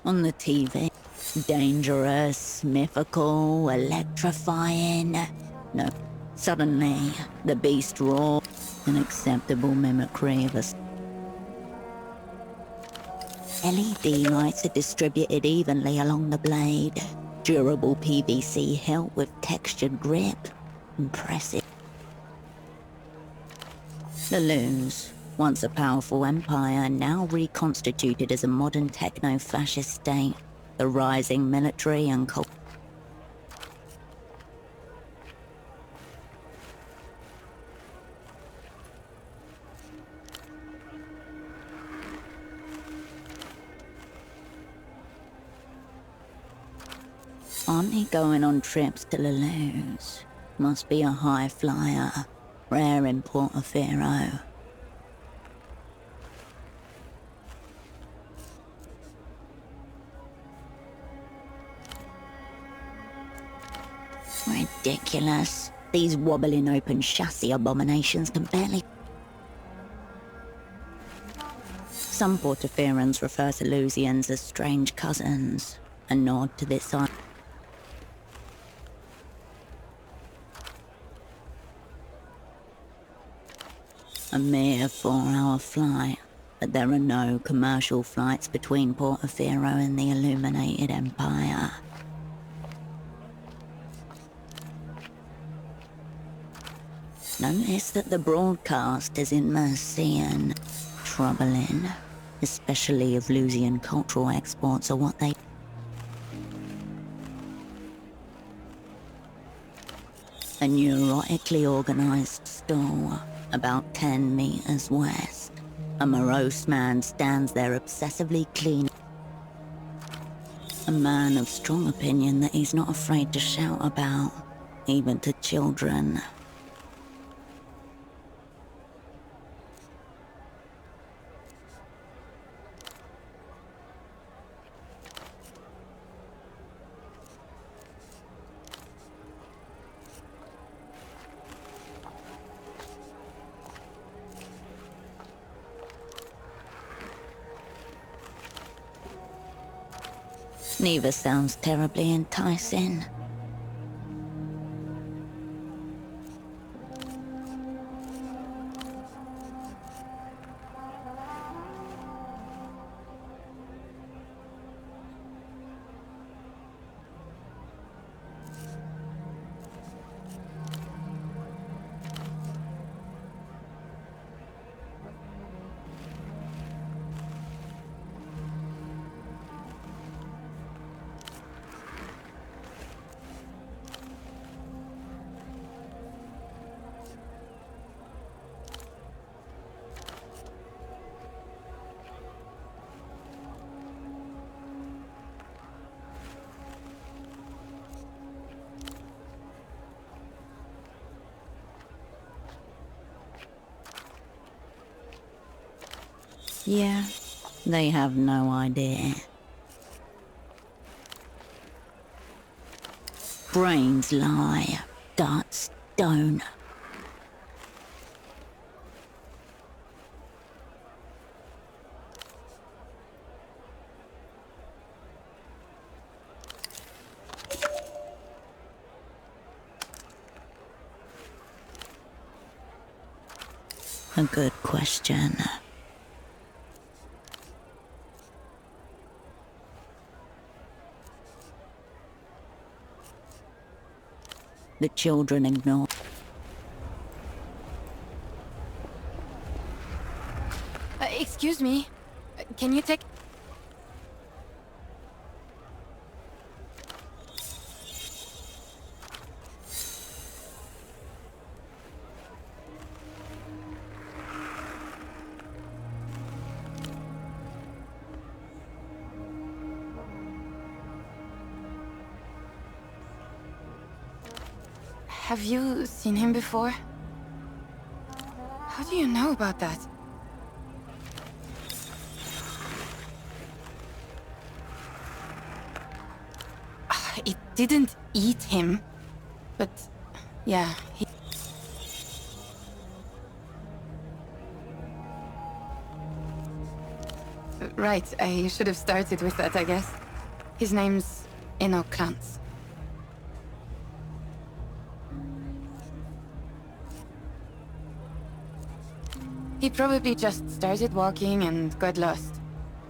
On the TV. Dangerous, mythical, electrifying. No. Suddenly, the beast roared. An acceptable mimicry of a... LED lights are distributed evenly along the blade. Durable PVC hilt with textured grip. Impressive. The Loons, once a powerful empire, now reconstituted as a modern techno-fascist state. The rising military and cult... Aren't they going on trips to the Loons? Must be a high flyer. Rare in Portofino. Ridiculous. These wobbling open chassis abominations can barely... Some Portoferans refer to Lusians as strange cousins. A nod to this side. A mere 4-hour flight, but there are no commercial flights between Portofino and the Illuminated Empire. Notice that the broadcast is in Mercian. Troubling, especially if Lusian cultural exports are what they... A neurotically organized stall, about 10 meters west. A morose man stands there obsessively cleaning. A man of strong opinion that he's not afraid to shout about, even to children. Neither sounds terribly enticing. Yeah, they have no idea. Brains lie, guts don't. A good question. The children ignore. Excuse me. Can you take... Have you seen him before? How do you know about that? It didn't eat him, but yeah, he... Right, I should have started with that, I guess. His name's Enoch Klantz. He probably just started walking and got lost.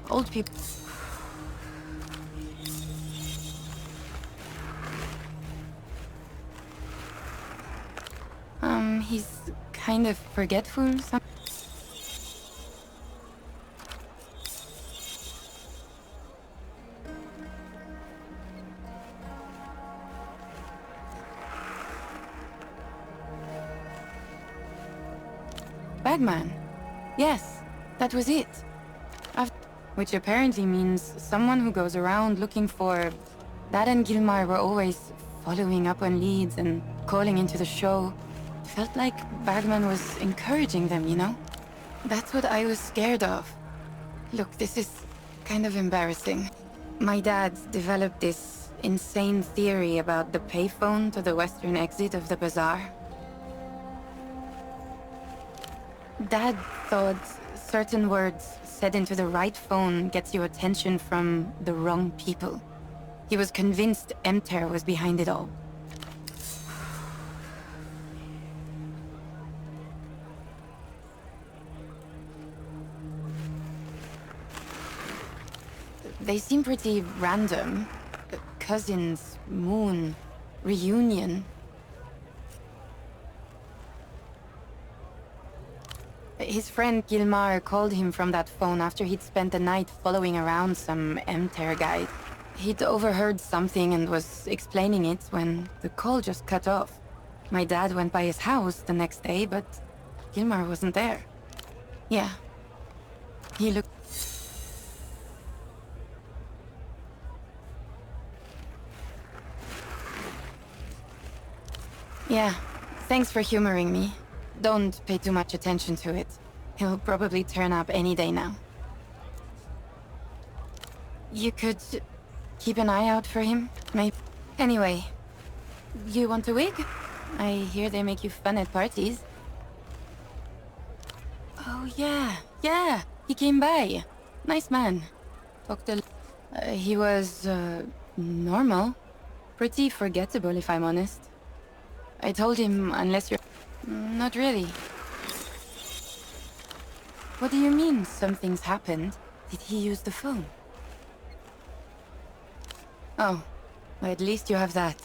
Old people... he's kind of forgetful. Bagman. Yes, that was it. Which apparently means someone who goes around looking for... Dad and Gilmar were always following up on leads and calling into the show. Felt like Bagman was encouraging them, you know? That's what I was scared of. Look, this is kind of embarrassing. My dad developed this insane theory about the payphone to the western exit of the bazaar. Dad thought certain words said into the right phone gets you attention from the wrong people. He was convinced Emter was behind it all. They seem pretty random. Cousins, moon, reunion. His friend Gilmar called him from that phone after he'd spent the night following around some Emter guy. He'd overheard something and was explaining it when the call just cut off. My dad went by his house the next day, but Gilmar wasn't there. Yeah. He looked... Yeah, thanks for humoring me. Don't pay too much attention to it. He'll probably turn up any day now. You could keep an eye out for him, maybe. Anyway, you want a wig? I hear they make you fun at parties. Oh yeah, he came by. Nice man. Dr. He was, normal. Pretty forgettable, if I'm honest. I told him, unless you're... Not really. What do you mean, something's happened? Did he use the phone? Oh, well, at least you have that.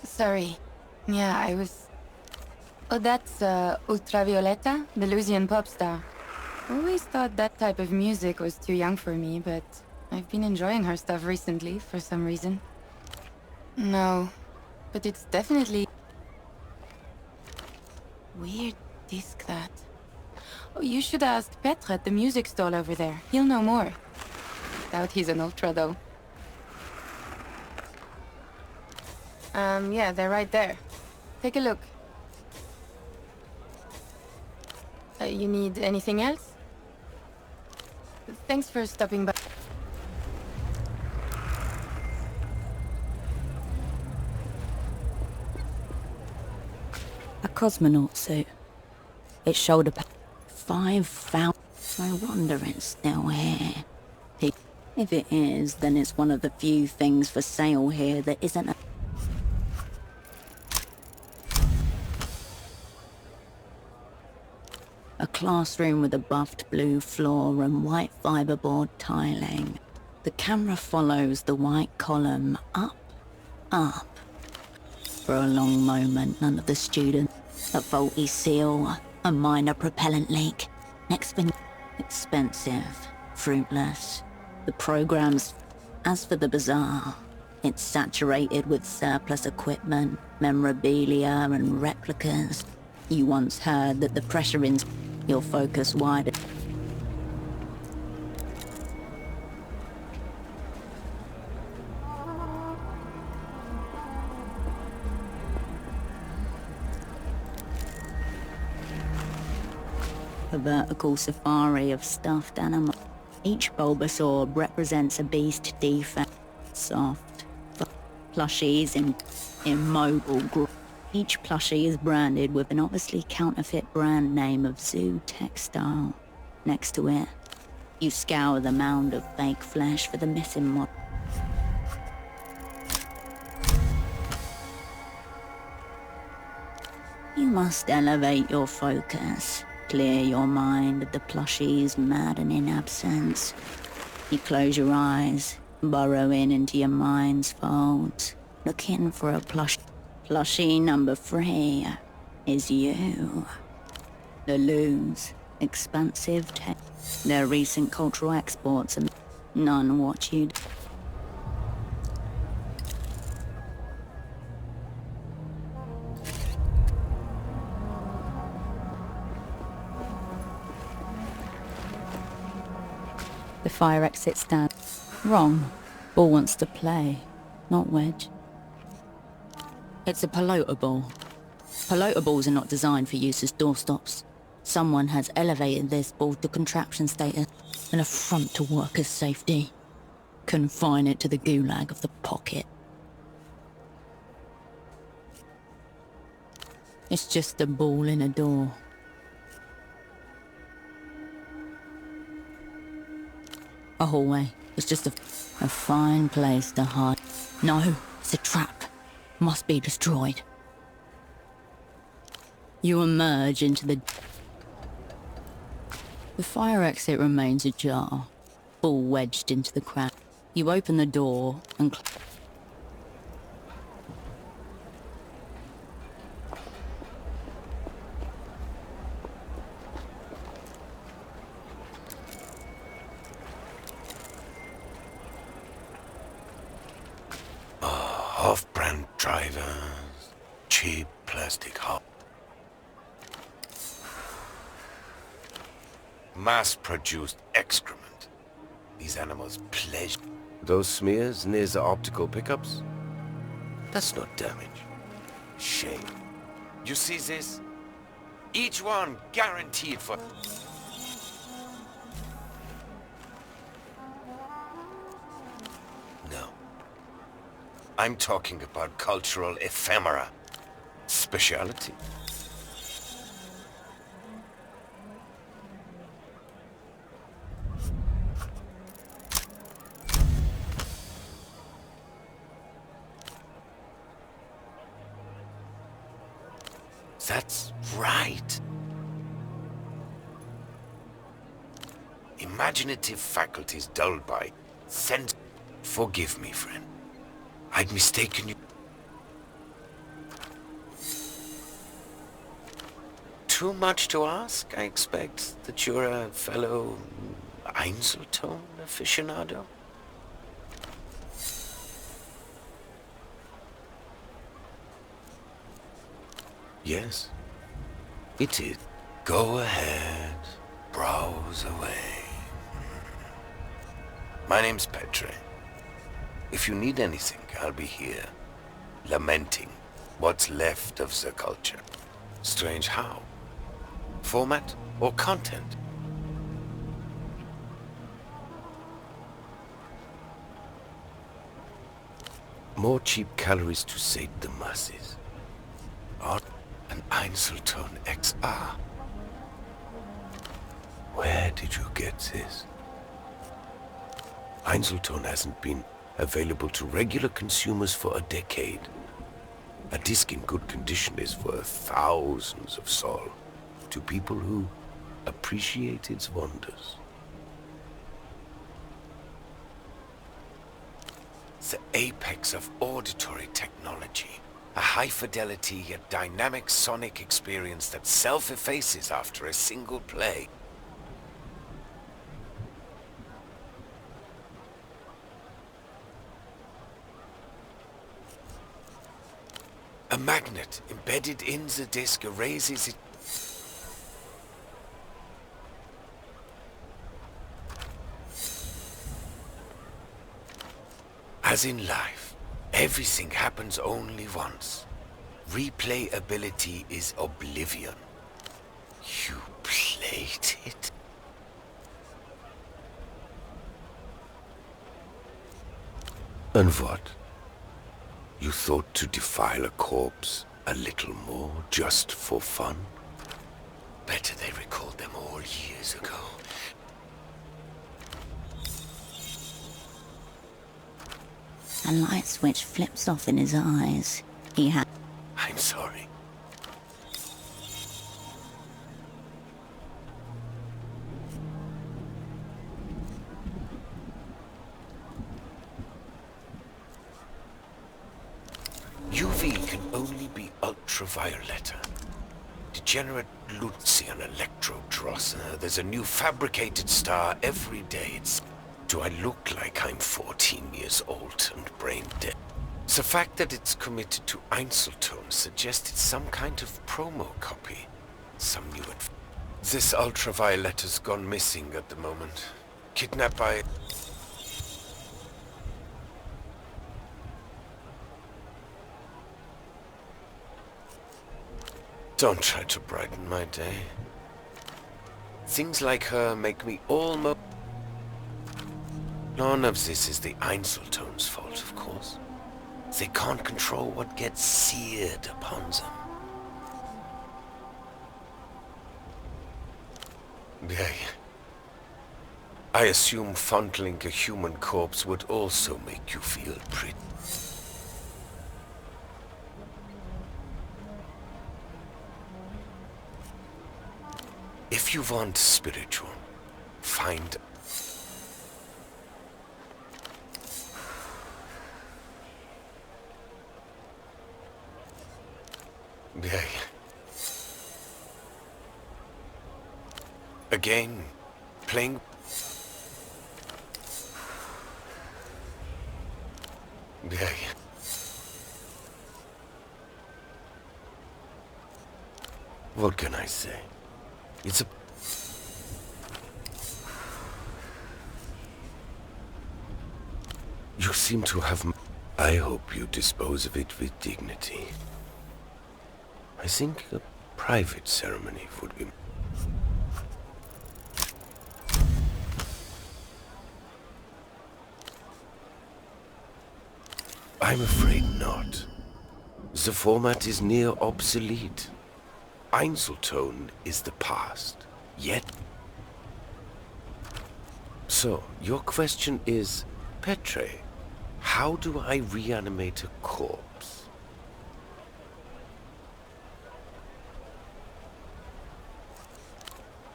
Sorry. Yeah, I was... Oh, that's, Ultravioleta, the Lusian pop star. Always thought that type of music was too young for me, but I've been enjoying her stuff recently, for some reason. No, but it's definitely... Weird disc, that. Oh, you should ask Petre at the music stall over there. He'll know more. Doubt he's an ultra, though. Yeah, they're right there. Take a look. You need anything else? Thanks for stopping by. A cosmonaut suit. Its shoulder pad. 5,000. I wonder it's still here. If it is, then it's one of the few things for sale here that isn't a... A classroom with a buffed blue floor and white fiberboard tiling. The camera follows the white column up. For a long moment, none of the students. A faulty seal, a minor propellant leak. Next thing, expensive, fruitless. The program's... As for the bazaar, it's saturated with surplus equipment, memorabilia and replicas. You once heard that the pressure in your focus wider. A vertical safari of stuffed animals. Each Bulbasaur represents a beast defect. Soft, plushies in immobile. Each plushie is branded with an obviously counterfeit brand name of Zoo Textile. Next to it, You scour the mound of fake flesh for the missing mod. You must elevate your focus, clear your mind of the plushie's maddening absence. You close your eyes, burrow into your mind's folds, looking for a plushie number 3 is you. The loons, expansive tech, their recent cultural exports, and none what you'd. The fire exit stand. Wrong. Ball wants to play, not wedge. It's a pelota ball. Pelota balls are not designed for use as doorstops. Someone has elevated this ball to contraption status, an affront to workers' safety. Confine it to the gulag of the pocket. It's just a ball in a door. A hallway. It's just a fine place to hide. No, it's a trap. Must be destroyed. You emerge into the... The fire exit remains ajar, ball wedged into the crack. You open the door and... Off-brand drivers, cheap plastic hop. Mass-produced excrement. These animals pleasure. Those smears near the optical pickups? That's not damage. Shame. You see this? Each one guaranteed for... No. I'm talking about cultural ephemera. Speciality. That's right. Imaginative faculties dulled by sense. Forgive me, friend. I'd mistaken you. Too much to ask, I expect, that you're a fellow Einzelton aficionado? Yes, it is. Go ahead, browse away. My name's Petre. If you need anything, I'll be here, lamenting what's left of the culture. Strange how? Format or content? More cheap calories to sate the masses. Art and Einzelton XR. Where did you get this? Einzelton hasn't been available to regular consumers for a decade. A disc in good condition is worth thousands of sol to people who appreciate its wonders. The apex of auditory technology. A high-fidelity yet dynamic sonic experience that self-effaces after a single play. A magnet embedded in the disc erases it. As in life, everything happens only once. Replayability is oblivion. You played it? And what? You thought to defile a corpse a little more just for fun? Better they recalled them all years ago. A light switch flips off in his eyes. He had... I'm sorry. UV can only be ultraviolet. Degenerate Lucian Electrodrosser. There's a new fabricated star every day. Do I look like I'm 14 years old and brain dead? The fact that it's committed to Einzeltone suggests it's some kind of promo copy. Some new This ultraviolet has gone missing at the moment. Kidnapped by... Don't try to brighten my day. Things like her make me almost... None of this is the Einzeltone's fault, of course. They can't control what gets seared upon them. I assume fondling a human corpse would also make you feel pretty. If you want spiritual, find... Again, playing... What can I say? It's a... You seem to have... I hope you dispose of it with dignity. I think a private ceremony would be... I'm afraid not. The format is near obsolete. Einzeltone is the past, yet... So, your question is, Petre, how do I reanimate a corpse?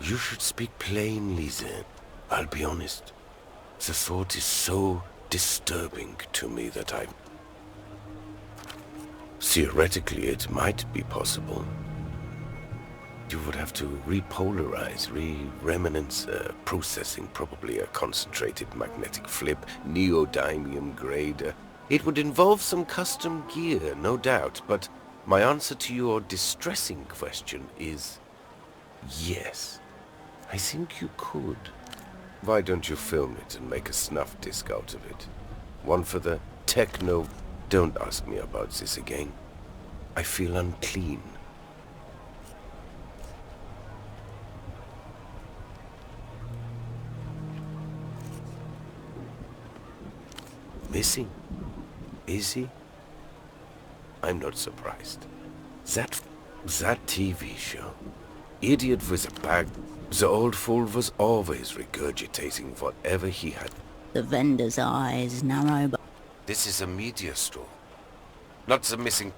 You should speak plainly then. I'll be honest. The thought is so disturbing to me that I... Theoretically, it might be possible. You would have to repolarize, re-remanence, processing, probably a concentrated magnetic flip, neodymium grade. It would involve some custom gear, no doubt, but my answer to your distressing question is yes. I think you could. Why don't you film it and make a snuff disc out of it? One for the techno... Don't ask me about this again. I feel unclean. Missing? Is he? I'm not surprised. That TV show. Idiot with a bag. The old fool was always regurgitating whatever he had. The vendor's eyes narrow, but... This is a media store. Not the missing...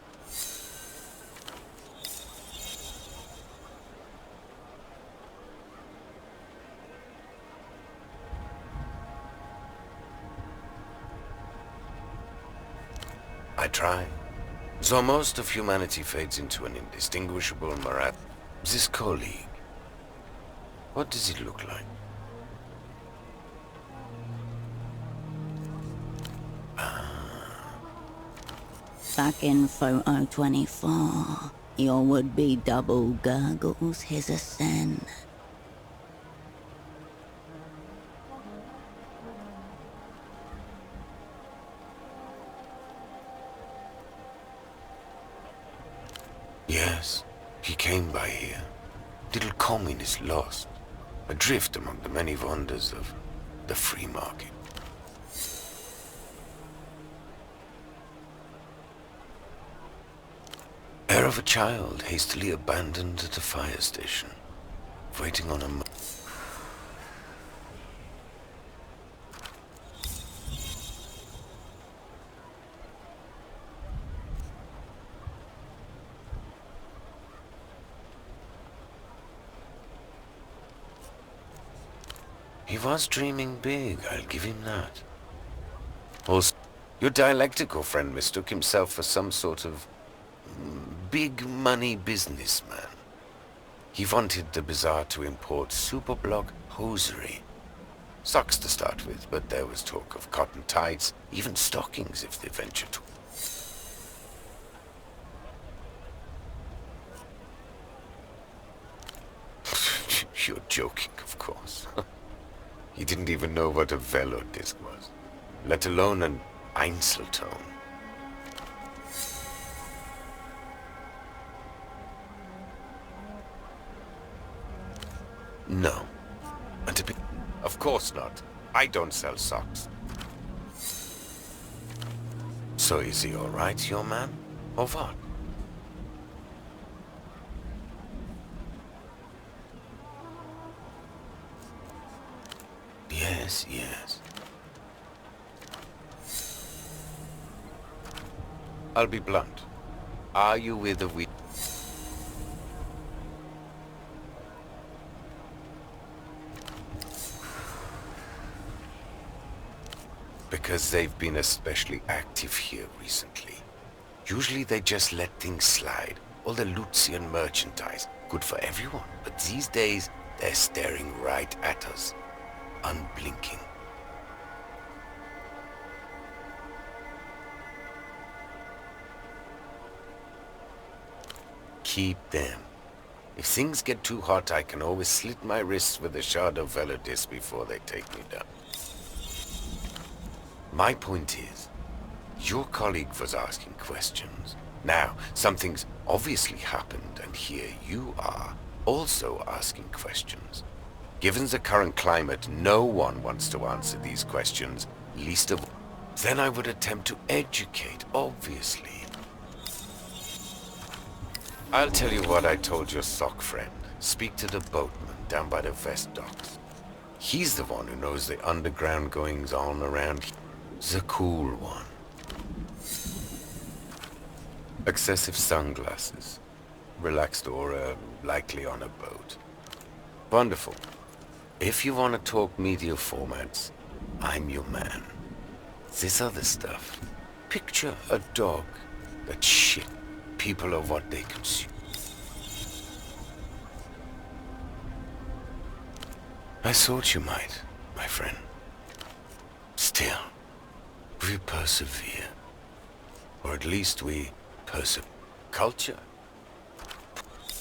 I try. So most of humanity fades into an indistinguishable morat. This colleague, what does it look like? Back in photo 24, your would-be double gurgles his ascent. Yes, he came by here. Little communist lost, adrift among the many wonders of the free market. Heir of a child hastily abandoned at a fire station, waiting on a... He was dreaming big, I'll give him that. Also, your dialectical friend mistook himself for some sort of big money businessman. He wanted the bazaar to import superblock hosiery. Socks to start with, but there was talk of cotton tights, even stockings if they ventured to. You're joking, of course. He didn't even know what a velodisc was, let alone an Einzelton. No. And to be... Of course not. I don't sell socks. So is he all right, your man? Or what? Yes, yes. I'll be blunt. Are you with a we... Because they've been especially active here recently. Usually they just let things slide. All the Lucian merchandise. Good for everyone. But these days, they're staring right at us. Unblinking. Keep them. If things get too hot, I can always slit my wrists with a shard of velodisc before they take me down. My point is, your colleague was asking questions. Now, something's obviously happened, and here you are, also asking questions. Given the current climate, no one wants to answer these questions, least of all. Then I would attempt to educate, obviously. I'll tell you what I told your sock friend. Speak to the boatman down by the West docks. He's the one who knows the underground goings-on around here. The cool one. Excessive sunglasses. Relaxed aura, likely on a boat. Wonderful. If you want to talk media formats, I'm your man. This other stuff. Picture a dog. That shit. People are what they consume. I thought you might, my friend. Still, we persevere. Or at least we persevere. Culture.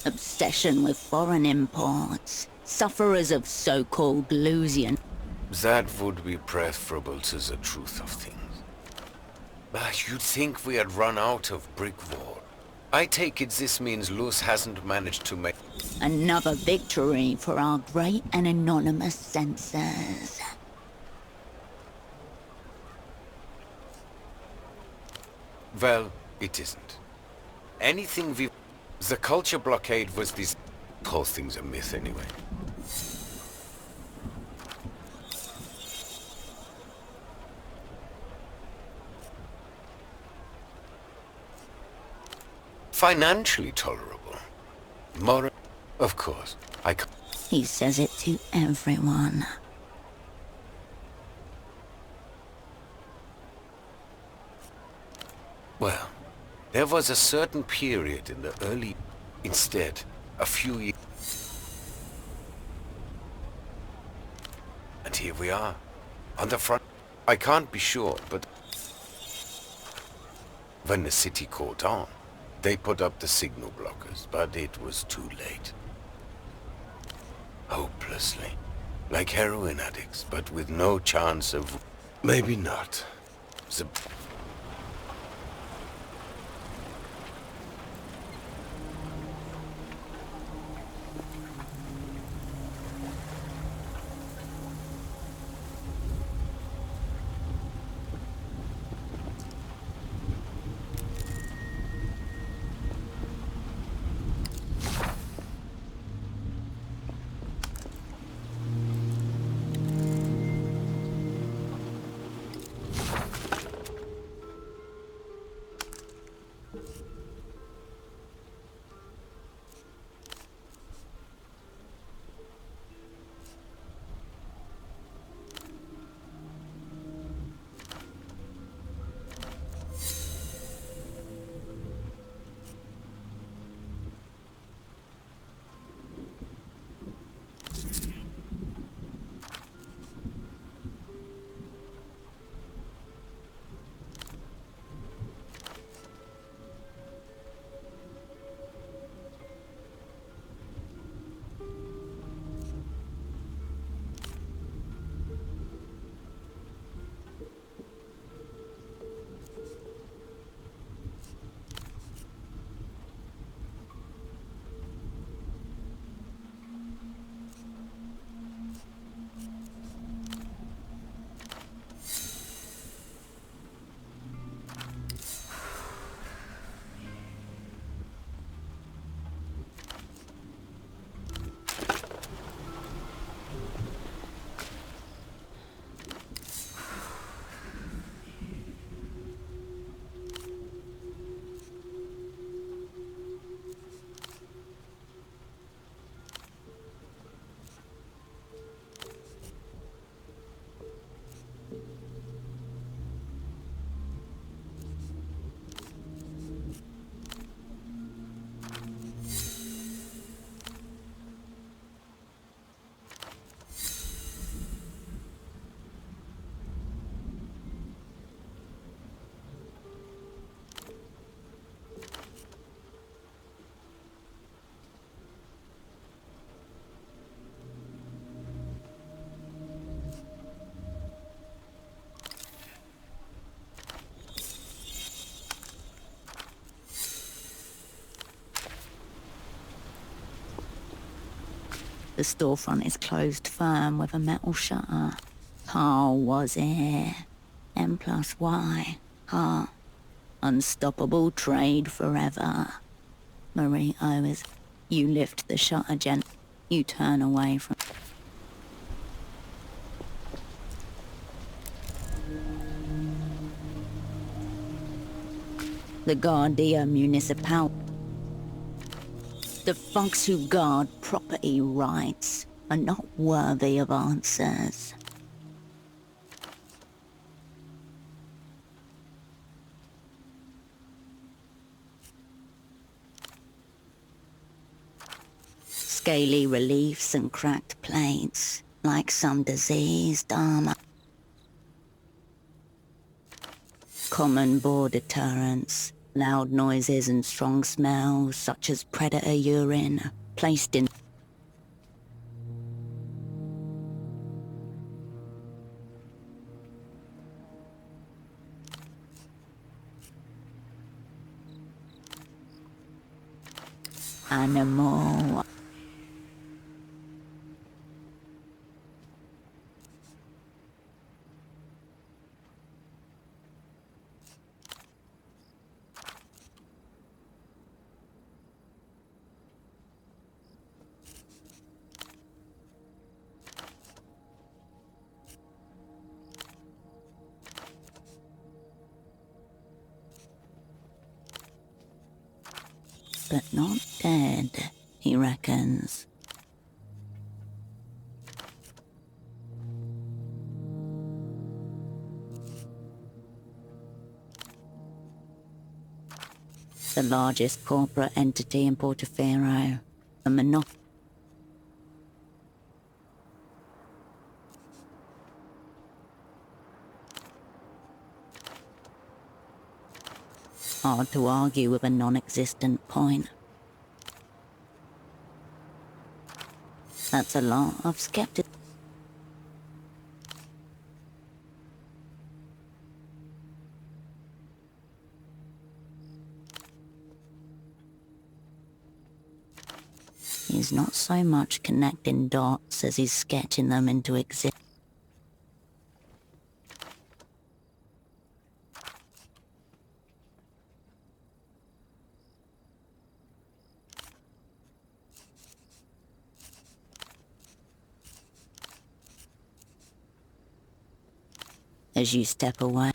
Obsession with foreign imports. Sufferers of so-called Lucian. That would be preferable to the truth of things. But you'd think we had run out of brick wall. I take it this means Luz hasn't managed to make... Another victory for our great and anonymous censors. Well, it isn't. Anything we... The culture blockade was this... The whole thing's a myth anyway. Financially tolerable. Moral... Of course, I can't... He says it to everyone. Well, there was a certain period in the early... Instead, a few years... And here we are. On the front... I can't be sure, but... When the city caught on, they put up the signal blockers, but it was too late. Hopelessly. Like heroin addicts, but with no chance of... Maybe not. The... The storefront is closed firm with a metal shutter. Carl was here. M plus Y. Carl. Unstoppable trade forever. Marito is... You lift the shutter, gent. You turn away from... The Guardia Municipal. The folks who guard property rights are not worthy of answers. Scaly reliefs and cracked plates, like some diseased armor. Common boar deterrents, loud noises and strong smells such as predator urine, placed in... Animal... but not dead, he reckons. The largest corporate entity in Portaferro, a monopoly. Hard to argue with a non-existent point. That's a lot of skepticism. He's not so much connecting dots as he's sketching them into existence. As you step away.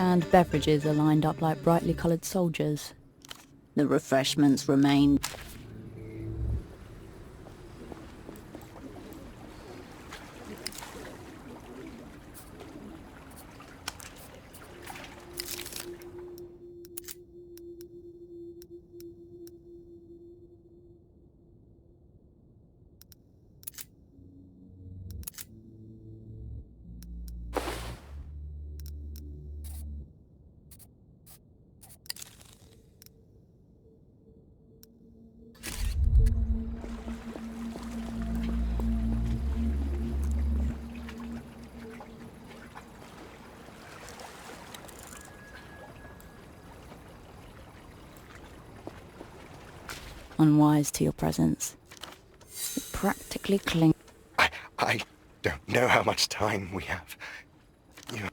canned beverages are lined up like brightly coloured soldiers. The refreshments remain. Unwise to your presence. It practically cling. I don't know how much time we have. You...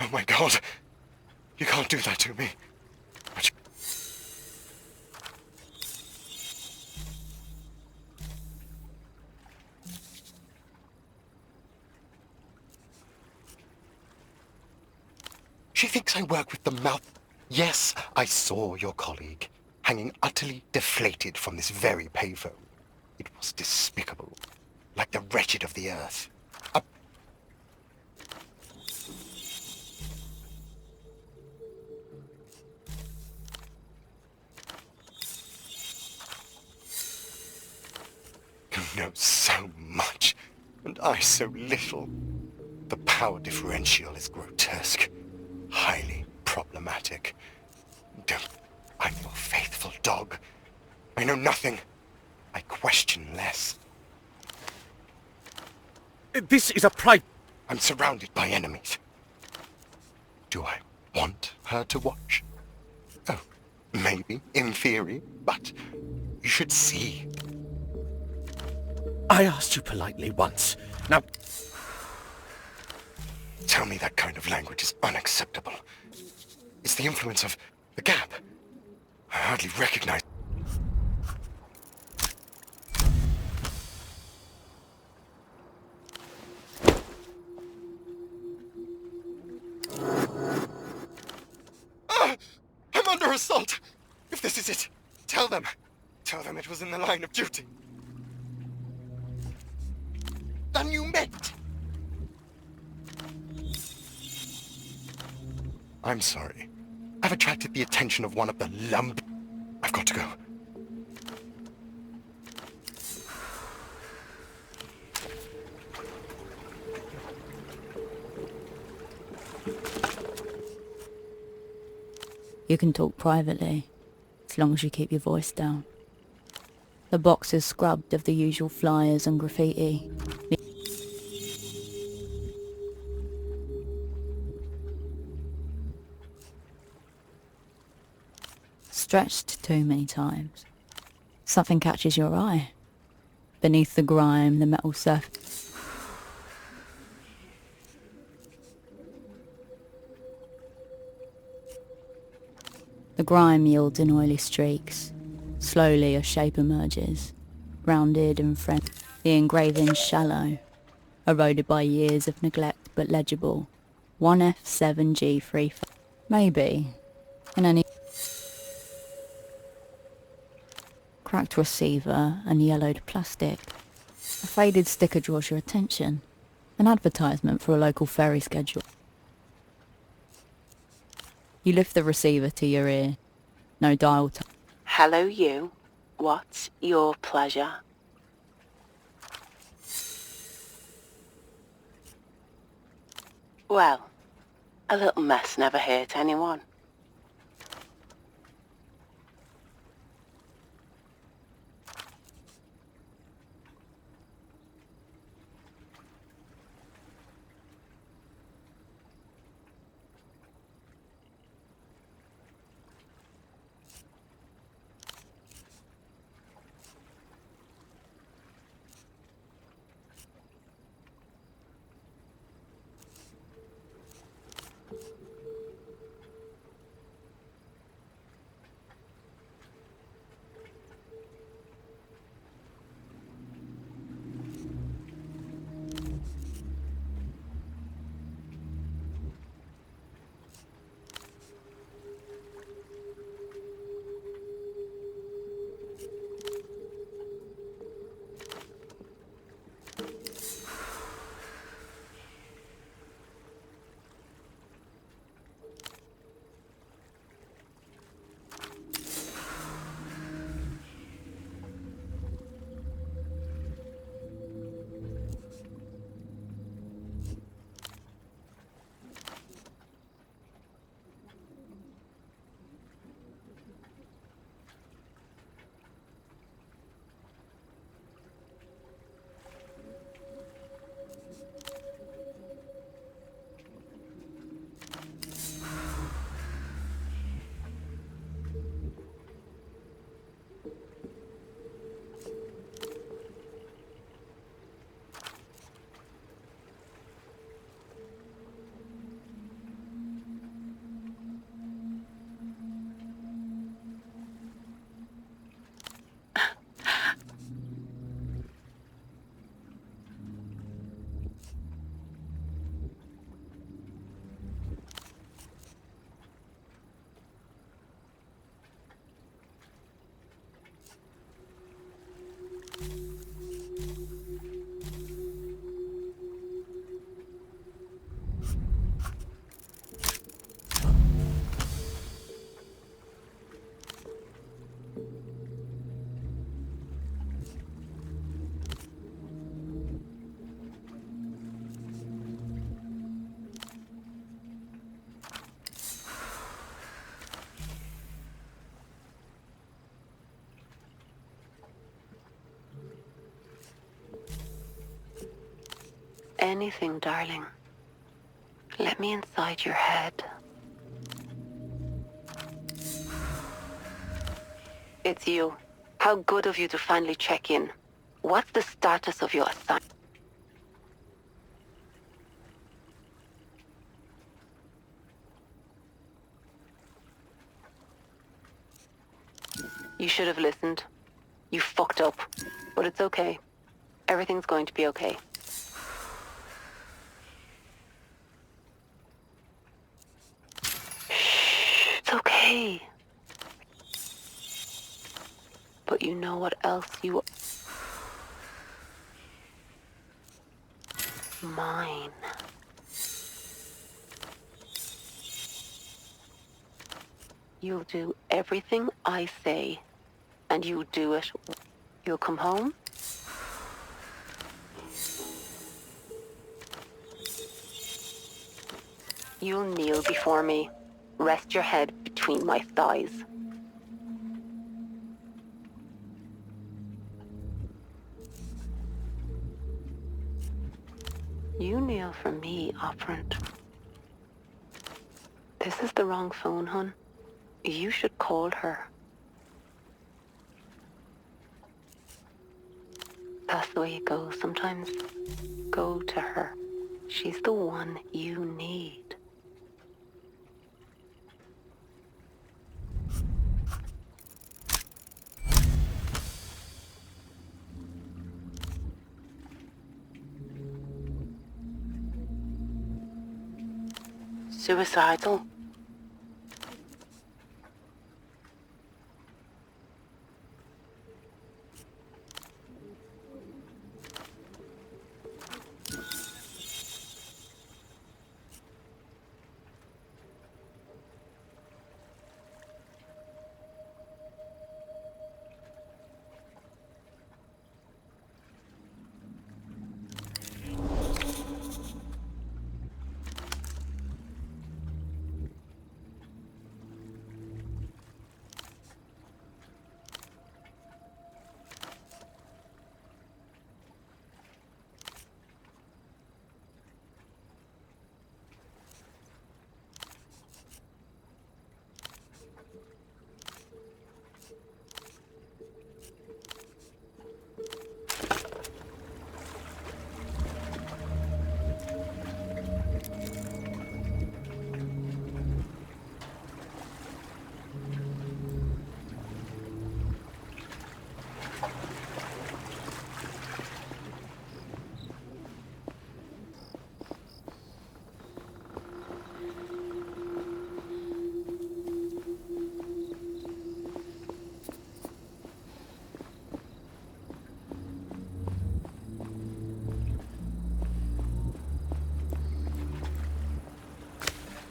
Oh my God! You can't do that to me. But she thinks I work with the mouth. Yes, I saw your colleague hanging utterly deflated from this very payphone. It was despicable, like the wretched of the earth. You know so much, and I so little. The power differential is grotesque, highly problematic. I'm your faithful dog. I know nothing. I question less. This is a private... I'm surrounded by enemies. Do I want her to watch? Oh, maybe, in theory, but you should see. I asked you politely once. Now... Tell me that kind of language is unacceptable. It's the influence of the gap. I hardly recognize... I'm under assault! If this is it, tell them. Tell them it was in the line of duty. Than you meant! I'm sorry. I've attracted the attention of one of the lump... I've got to go. You can talk privately, as long as you keep your voice down. The box is scrubbed of the usual flyers and graffiti. Stretched too many times. Something catches your eye. Beneath the grime, the metal surface. The grime yields in oily streaks. Slowly a shape emerges, rounded and friendly. The engraving's shallow, eroded by years of neglect but legible. 1F7G35. Maybe, in any... Cracked receiver and yellowed plastic. A faded sticker draws your attention. An advertisement for a local ferry schedule. You lift the receiver to your ear. No dial tone. Hello, you. What's your pleasure? Well, a little mess never hurt anyone. anything, darling. Let me inside your head. It's you. How good of you to finally check in. What's the status of your assignment? You should have listened. You fucked up. But it's okay. Everything's going to be okay. Shh, it's okay. But you know what else you... Mine. You'll do everything I say, and you'll do it. You'll come home. You'll kneel before me. Rest your head between my thighs. You kneel for me, Operant. This is the wrong phone, hun. You should call her. That's the way it goes sometimes. Go to her. She's the one you need. Suicidal?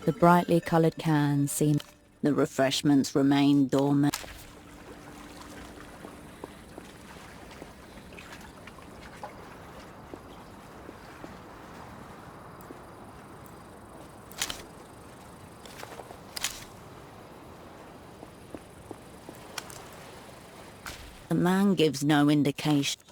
The brightly coloured cans seem... The refreshments remain dormant. The man gives no indication.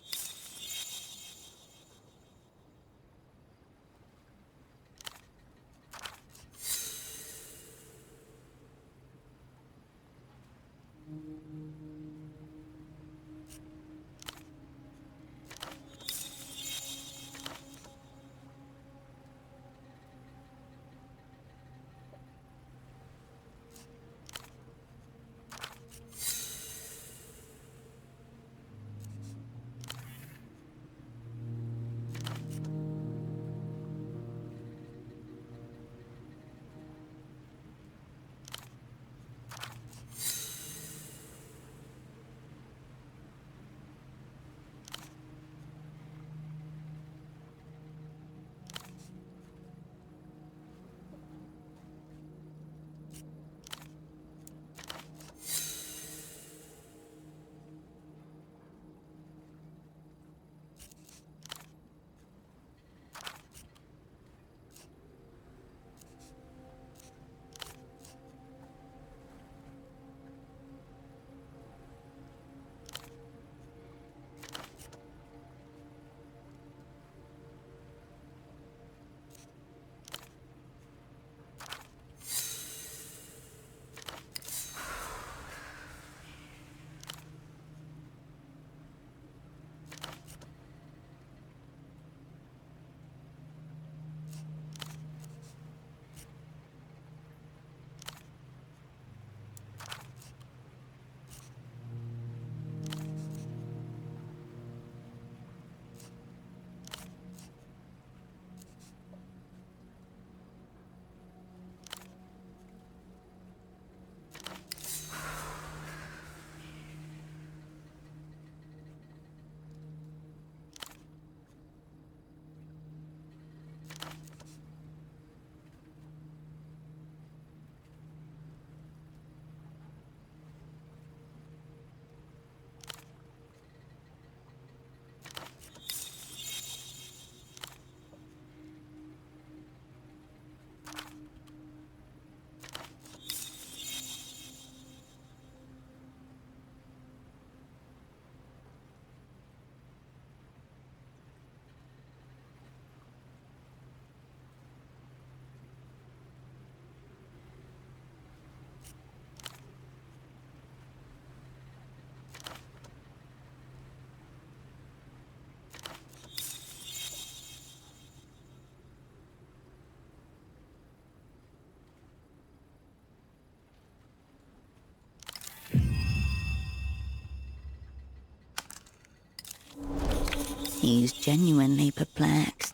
He's genuinely perplexed.